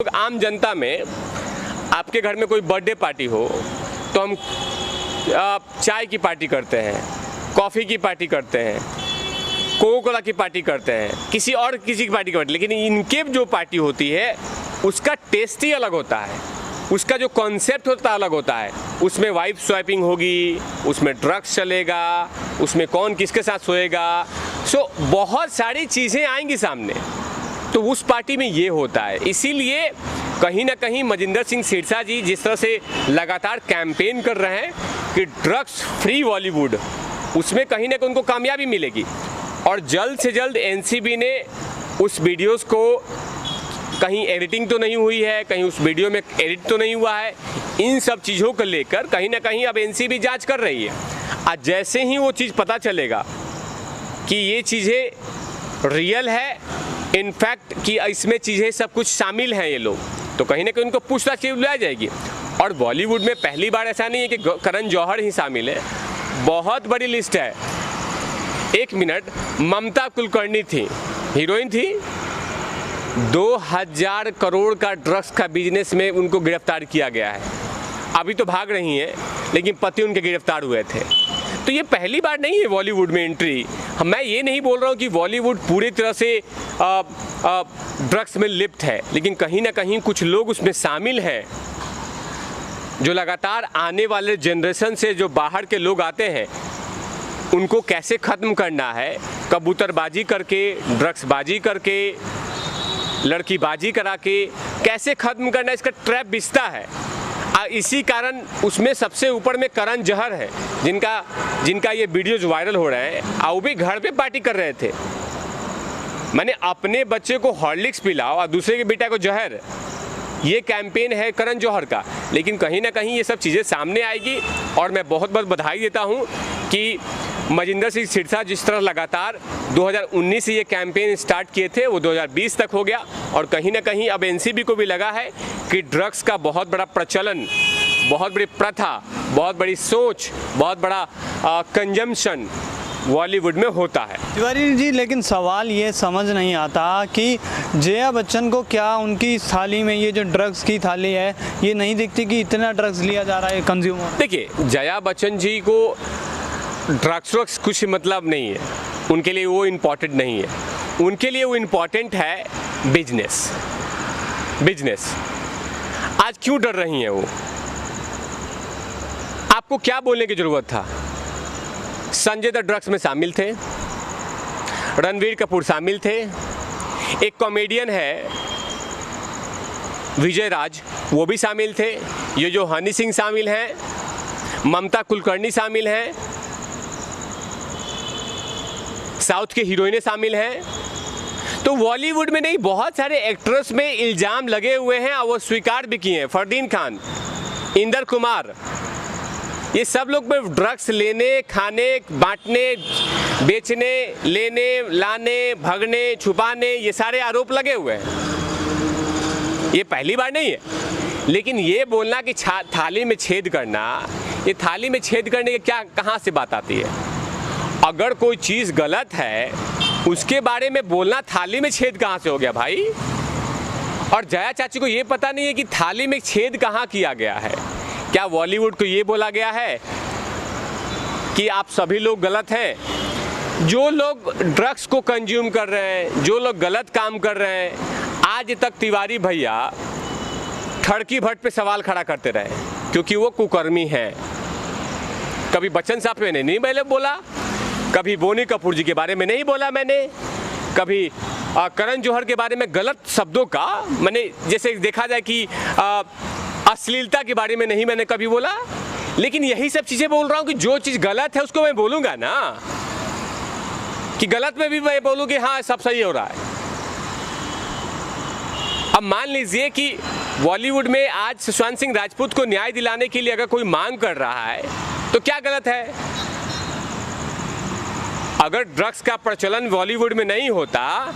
आम जनता में आपके घर में कोई बर्थडे पार्टी हो तो हम चाय की पार्टी करते हैं, कॉफ़ी की पार्टी करते हैं, कोको कोला की पार्टी करते हैं, किसी की पार्टी करते हैं। लेकिन इनके जो पार्टी होती है उसका टेस्ट ही अलग होता है, उसका जो कॉन्सेप्ट होता है अलग होता है। उसमें वाइफ स्वैपिंग होगी, उसमें ड्रग्स चलेगा, उसमें कौन किसके साथ सोएगा, बहुत सारी चीज़ें आएंगी सामने। तो उस पार्टी में ये होता है। इसीलिए कहीं ना कहीं मजिंदर सिंह सिरसा जी जिस तरह से लगातार कैंपेन कर रहे हैं कि ड्रग्स फ्री बॉलीवुड, उसमें कहीं ना कहीं उनको कामयाबी मिलेगी। और जल्द से जल्द एनसीबी ने उस वीडियोस को, कहीं एडिटिंग तो नहीं हुई है, कहीं उस वीडियो में एडिट तो नहीं हुआ है, इन सब चीज़ों को लेकर कहीं ना कहीं अब एनसीबी जांच कर रही है। आज जैसे ही वो चीज़ पता चलेगा कि ये चीज़ें रियल है, इनफैक्ट कि इसमें चीज़ें सब कुछ शामिल हैं ये लोग, तो कहीं ना कहीं उनको पूछताछ बुलाया जाएगी। और बॉलीवुड में पहली बार ऐसा नहीं है कि करण जौहर ही शामिल है, बहुत बड़ी लिस्ट है। एक मिनट, ममता कुलकर्णी थी, हीरोइन थी, 2000 करोड़ का ड्रग्स का बिजनेस में उनको गिरफ्तार किया गया है। अभी तो भाग रही हैं, लेकिन पति उनके गिरफ्तार हुए थे। तो ये पहली बार नहीं है बॉलीवुड में एंट्री। मैं ये नहीं बोल रहा हूँ कि बॉलीवुड पूरी तरह से ड्रग्स में लिप्त है, लेकिन कहीं ना कहीं कुछ लोग उसमें शामिल हैं जो लगातार आने वाले जनरेशन से जो बाहर के लोग आते हैं उनको कैसे ख़त्म करना है, कबूतरबाजी करके, ड्रग्सबाजी करके, लड़कीबाजी करा के कैसे ख़त्म करना है, इसका ट्रैप बिछता है। इसी कारण उसमें सबसे ऊपर में करण जौहर है, जिनका ये वीडियोज वायरल हो रहे हैं। वो भी घर पे पार्टी कर रहे थे। मैंने अपने बच्चे को हॉर्लिक्स पिलाओ और दूसरे के बेटा को जहर, ये कैंपेन है करण जौहर का। लेकिन कहीं ना कहीं ये सब चीज़ें सामने आएगी। और मैं बहुत बहुत बधाई देता हूँ कि मजिंदर सिंह सिरसा जिस तरह लगातार 2019 से ये कैंपेन स्टार्ट किए थे, वो 2020 तक हो गया। और कहीं ना कहीं अब एनसीबी को भी लगा है कि ड्रग्स का बहुत बड़ा प्रचलन, बहुत बड़ी प्रथा, बहुत बड़ी सोच, बहुत बड़ा कंजम्पशन बॉलीवुड में होता है। तिवारी जी, लेकिन सवाल ये समझ नहीं आता कि जया बच्चन को क्या उनकी थाली में ये जो ड्रग्स की थाली है ये नहीं दिखती कि इतना ड्रग्स लिया जा रहा है कंज्यूमर? देखिए, जया बच्चन जी को ड्रग्स कुछ मतलब नहीं है, उनके लिए वो इम्पॉर्टेंट नहीं है। उनके लिए वो इम्पॉर्टेंट है बिजनेस। आज क्यों डर रही हैं वो? आपको क्या बोलने की ज़रूरत था? संजय दत्त ड्रग्स में शामिल थे, रणवीर कपूर शामिल थे, एक कॉमेडियन है विजय राज, वो भी शामिल थे, ये जो हनी सिंह शामिल हैं, ममता कुलकर्णी शामिल हैं, साउथ के हीरोइनें शामिल हैं। तो बॉलीवुड में नहीं, बहुत सारे एक्ट्रेस में इल्ज़ाम लगे हुए हैं और वो स्वीकार भी किए हैं। फरदीन खान, इंदर कुमार, ये सब लोग में ड्रग्स लेने, खाने, बांटने, बेचने, लेने, लाने, भगने, छुपाने, ये सारे आरोप लगे हुए हैं। ये पहली बार नहीं है। लेकिन ये बोलना कि थाली में छेद करना, ये थाली में छेद करने की कहाँ से बात आती है? अगर कोई चीज़ गलत है उसके बारे में बोलना, थाली में छेद कहाँ से हो गया भाई? और जया चाची को ये पता नहीं है कि थाली में छेद कहाँ किया गया है। क्या बॉलीवुड को ये बोला गया है कि आप सभी लोग गलत हैं? जो लोग ड्रग्स को कंज्यूम कर रहे हैं, जो लोग गलत काम कर रहे हैं, आज तक तिवारी भैया ठड़की भट्ट पे सवाल खड़ा करते रहे क्योंकि वो कुकर्मी हैं। कभी बच्चन साहब मैंने नहीं मैंने बोला, कभी बोनी कपूर जी के बारे में नहीं बोला मैंने, कभी करण जौहर के बारे में गलत शब्दों का मैंने, जैसे देखा जाए कि अश्लीलता के बारे में नहीं मैंने कभी बोला। लेकिन यही सब चीज़ें बोल रहा हूँ कि जो चीज़ गलत है उसको मैं बोलूँगा ना, कि गलत में भी मैं बोलूँ कि हाँ सब सही हो रहा है। अब मान लीजिए कि बॉलीवुड में आज सुशांत सिंह राजपूत को न्याय दिलाने के लिए अगर कोई मांग कर रहा है तो क्या गलत है? अगर ड्रग्स का प्रचलन बॉलीवुड में नहीं होता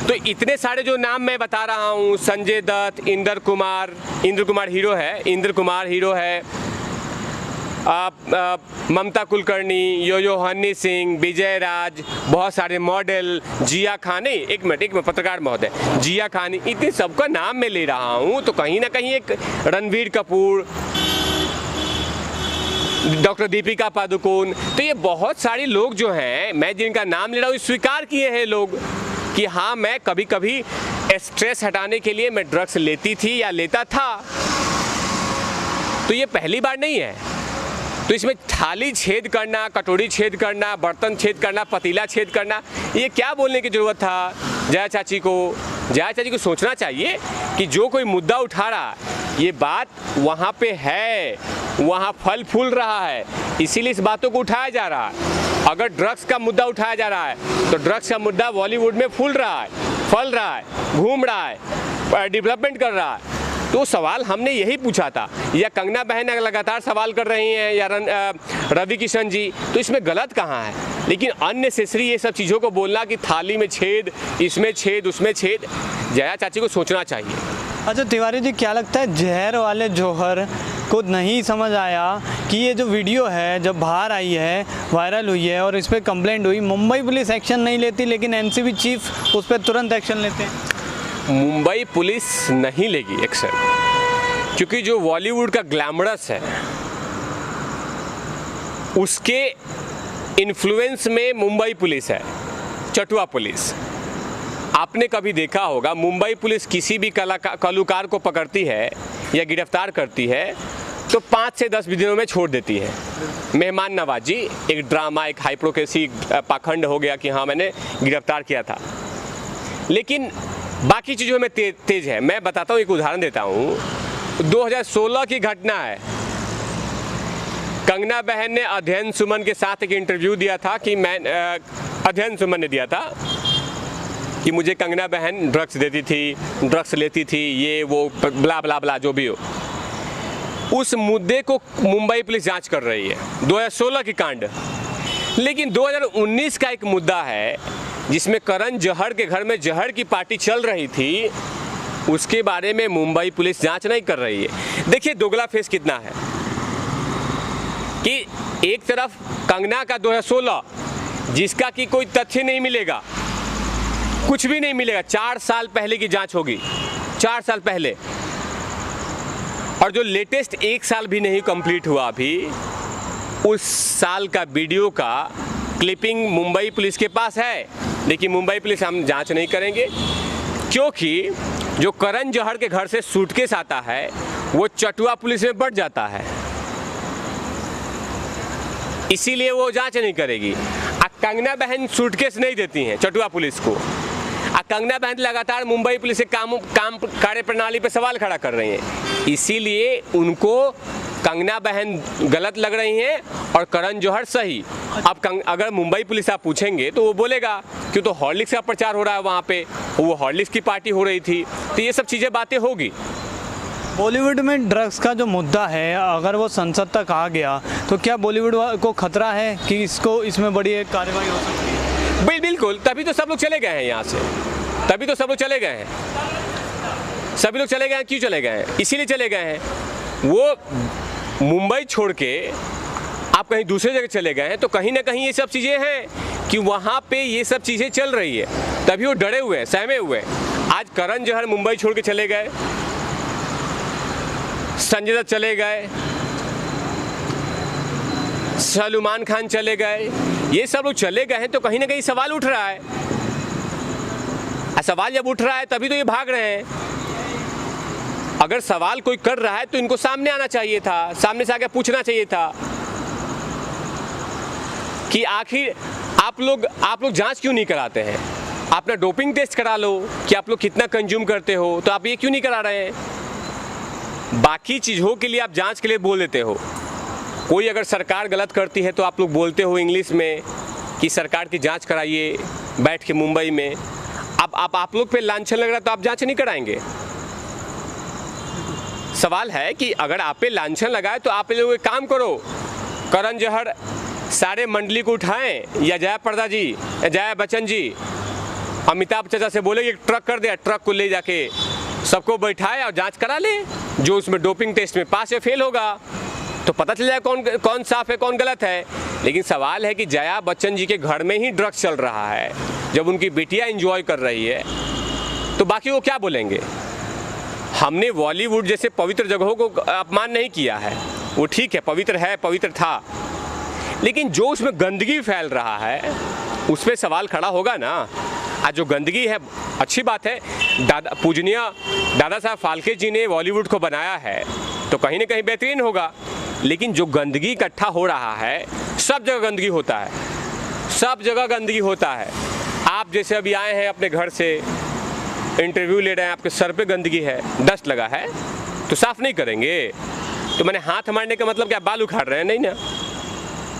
तो इतने सारे जो नाम मैं बता रहा हूँ, संजय दत्त, इंद्र कुमार हीरो है, ममता कुलकर्णी, यो हनी सिंह, विजय राज, बहुत सारे मॉडल, जिया खान, नहीं एक मिनट पत्रकार महोदय, जिया खान, इतने सबका नाम मैं ले रहा हूँ, तो कहीं ना कहीं एक रणबीर कपूर, डॉक्टर दीपिका पादुकोण, तो ये बहुत सारे लोग जो हैं, मैं जिनका नाम ले रहा हूँ, स्वीकार किए हैं लोग कि हाँ मैं कभी कभी स्ट्रेस हटाने के लिए मैं ड्रग्स लेती थी या लेता था। तो ये पहली बार नहीं है। तो इसमें थाली छेद करना, कटोरी छेद करना, बर्तन छेद करना, पतीला छेद करना, ये क्या बोलने की ज़रूरत था जया चाची को सोचना चाहिए कि जो कोई मुद्दा उठा रहा, ये बात वहाँ पे है, वहाँ फल फूल रहा है, इसीलिए इस बातों को उठाया जा रहा है। अगर ड्रग्स का मुद्दा उठाया जा रहा है तो ड्रग्स का मुद्दा बॉलीवुड में फूल रहा है, फल रहा है, घूम रहा है, डेवलपमेंट कर रहा है। तो सवाल हमने यही पूछा था, या कंगना बहन लगातार सवाल कर रही हैं, या रवि किशन जी, तो इसमें गलत कहाँ है? लेकिन अननेसेसरी ये सब चीज़ों को बोलना कि थाली में छेद, इसमें छेद, उसमें छेद, जया चाची को सोचना चाहिए। अच्छा तिवारी जी, क्या लगता है जहर वाले जौहर को नहीं समझ आया कि ये जो वीडियो है जब बाहर आई है, वायरल हुई है और इस पर कंप्लेंट हुई, मुंबई पुलिस एक्शन नहीं लेती लेकिन एनसीबी चीफ उस पर तुरंत एक्शन लेते हैं? मुंबई पुलिस नहीं लेगी एक्शन, क्योंकि जो बॉलीवुड का ग्लैमरस है उसके इन्फ्लुएंस में मुंबई पुलिस है, चटुआ पुलिस। आपने कभी देखा होगा मुंबई पुलिस किसी भी कलाकार को पकड़ती है या गिरफ्तार करती है तो 5 से 10 दिनों में छोड़ देती है। मेहमान नवाजी, एक ड्रामा, एक हाइप्रोक्रेसी पाखंड हो गया कि हाँ मैंने गिरफ्तार किया था, लेकिन बाकी चीज़ों में तेज है। मैं बताता हूँ, एक उदाहरण देता हूँ। 2016 की घटना है, कंगना बहन ने अध्ययन सुमन के साथ एक इंटरव्यू दिया था कि अध्ययन सुमन ने दिया था कि मुझे कंगना बहन ड्रग्स देती थी, ड्रग्स लेती थी, ये वो ब्ला ब्ला ब्ला जो भी हो। उस मुद्दे को मुंबई पुलिस जांच कर रही है, 2016 की कांड। लेकिन 2019 का एक मुद्दा है जिसमें करण जौहर के घर में जहर की पार्टी चल रही थी, उसके बारे में मुंबई पुलिस जांच नहीं कर रही है। देखिए दोगला फेस कितना है कि एक तरफ कंगना का 2016 जिसका कि कोई तथ्य नहीं मिलेगा, कुछ भी नहीं मिलेगा, 4 साल पहले की जांच होगी, 4 साल पहले, और जो लेटेस्ट 1 साल भी नहीं कंप्लीट हुआ अभी, उस साल का वीडियो का क्लिपिंग मुंबई पुलिस के पास है। लेकिन मुंबई पुलिस हम जांच नहीं करेंगे, क्योंकि जो करण जौहर के घर से सूटकेस आता है वो चटुआ पुलिस में बढ़ जाता है, इसीलिए वो जांच नहीं करेगी। कंगना बहन सूटकेस नहीं देती हैं चटुआ पुलिस को। कंगना बहन लगातार मुंबई पुलिस के काम कार्य प्रणाली पर सवाल खड़ा कर रही हैं, इसीलिए उनको कंगना बहन गलत लग रही हैं और करण जौहर सही। अब अगर मुंबई पुलिस आप पूछेंगे तो वो बोलेगा कि तो हॉर्लिक्स का प्रचार हो रहा है वहाँ पे, वो हॉर्लिक्स की पार्टी हो रही थी, तो ये सब चीज़ें बातें होगी। बॉलीवुड में ड्रग्स का जो मुद्दा है, अगर वो संसद तक आ गया तो क्या बॉलीवुड को खतरा है कि इसमें बड़ी एक कार्रवाई हो सकती है? बिल्कुल, तभी तो सब लोग चले गए हैं यहाँ से, तभी तो सब लोग चले गए हैं, सभी लोग चले गए हैं। क्यों चले गए हैं? इसीलिए चले गए हैं। वो मुंबई छोड़ के आप कहीं दूसरे जगह चले गए हैं तो कहीं ना कहीं ये सब चीज़ें हैं कि वहाँ पे ये सब चीज़ें चल रही है, तभी वो डरे हुए हैं, सहमे हुए हैं। आज करण जौहर मुंबई छोड़ के चले गए, संजय दत्त चले गए, सलमान खान चले गए, ये सब लोग चले गए हैं तो कहीं ना कहीं सवाल उठ रहा है। सवाल जब उठ रहा है तभी तो ये भाग रहे हैं। अगर सवाल कोई कर रहा है तो इनको सामने आना चाहिए था, सामने से आके पूछना चाहिए था कि आखिर आप लोग जांच क्यों नहीं कराते हैं? अपना डोपिंग टेस्ट करा लो कि आप लोग कितना कंज्यूम करते हो, तो आप ये क्यों नहीं करा रहे हैं? बाकी चीज़ों के लिए आप जांच के लिए बोल देते हो। कोई अगर सरकार गलत करती है तो आप लोग बोलते हो इंग्लिश में कि सरकार की जांच कराइए बैठ के मुंबई में। अब आप लोग पे लांछन लग रहा है तो आप जांच नहीं कराएंगे। सवाल है कि अगर आप पे लांछन लगा है तो आप लोग एक काम करो, करण जौहर सारे मंडली को उठाएं, या जया प्रदा जी या जया बच्चन जी अमिताभ चाचा से बोले एक ट्रक कर दे, ट्रक को ले जाके सबको बैठाए और जांच करा ले, जो उसमें डोपिंग टेस्ट में पास या फेल होगा तो पता चल जाए कौन साफ है कौन गलत है। लेकिन सवाल है कि जया बच्चन जी के घर में ही ड्रग्स चल रहा है, जब उनकी बेटियां एंजॉय कर रही है, तो बाकी वो क्या बोलेंगे। हमने बॉलीवुड जैसे पवित्र जगहों को अपमान नहीं किया है, वो ठीक है, पवित्र है, पवित्र था, लेकिन जो उसमें गंदगी फैल रहा है उस पर सवाल खड़ा होगा ना। आज जो गंदगी है, अच्छी बात है, पूजनीय दादा साहब फाल्के जी ने बॉलीवुड को बनाया है तो कहीं ना कहीं बेहतरीन होगा, लेकिन जो गंदगी इकट्ठा हो रहा है, सब जगह गंदगी होता है, सब जगह गंदगी होता है। आप जैसे अभी आए हैं अपने घर से, इंटरव्यू ले रहे हैं, आपके सर पे गंदगी है, डस्ट लगा है, तो साफ नहीं करेंगे। तो मैंने हाथ मारने का मतलब क्या बाल उखाड़ रहे हैं? नहीं ना।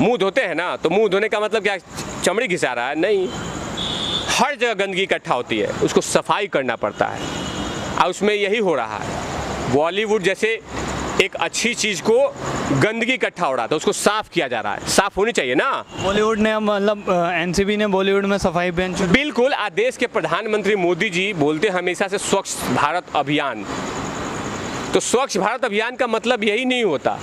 मुंह धोते हैं ना, तो मुंह धोने का मतलब क्या चमड़ी घिसा रहा है? नहीं। हर जगह गंदगी इकट्ठा होती है, उसको सफाई करना पड़ता है, और उसमें यही हो रहा है। बॉलीवुड जैसे एक अच्छी चीज़ को गंदगी इकट्ठा हो रहा था, उसको साफ किया जा रहा है, साफ होनी चाहिए ना। बॉलीवुड ने मतलब एनसीबी ने बॉलीवुड में सफाई अभियान शुरू। बिल्कुल। आज देश के प्रधानमंत्री मोदी जी बोलते हमेशा से स्वच्छ भारत अभियान, तो स्वच्छ भारत अभियान का मतलब यही नहीं होता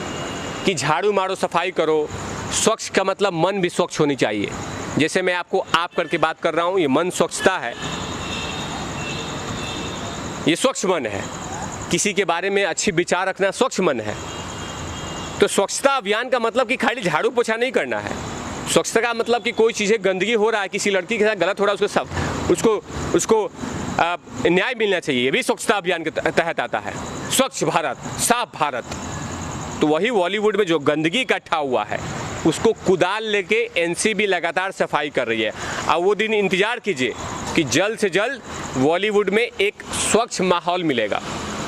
कि झाड़ू मारो सफाई करो। स्वच्छ का मतलब मन भी स्वच्छ होनी चाहिए। जैसे मैं आपको आप करके बात कर रहा हूँ, ये मन स्वच्छता है, ये स्वच्छ मन है। किसी के बारे में अच्छी विचार रखना स्वच्छ मन है। तो स्वच्छता अभियान का मतलब कि खाली झाड़ू पोछा नहीं करना है। स्वच्छता का मतलब कि कोई चीज़ें गंदगी हो रहा है, किसी लड़की के साथ गलत हो रहा है, उसको न्याय मिलना चाहिए, ये भी स्वच्छता अभियान के तहत आता है। स्वच्छ भारत, साफ भारत। तो वही बॉलीवुड में जो गंदगी इकट्ठा हुआ है, उसको कुदाल लेके एनसीबी लगातार सफाई कर रही है। अब वो दिन इंतज़ार कीजिए कि जल्द से जल्द बॉलीवुड में एक स्वच्छ माहौल मिलेगा।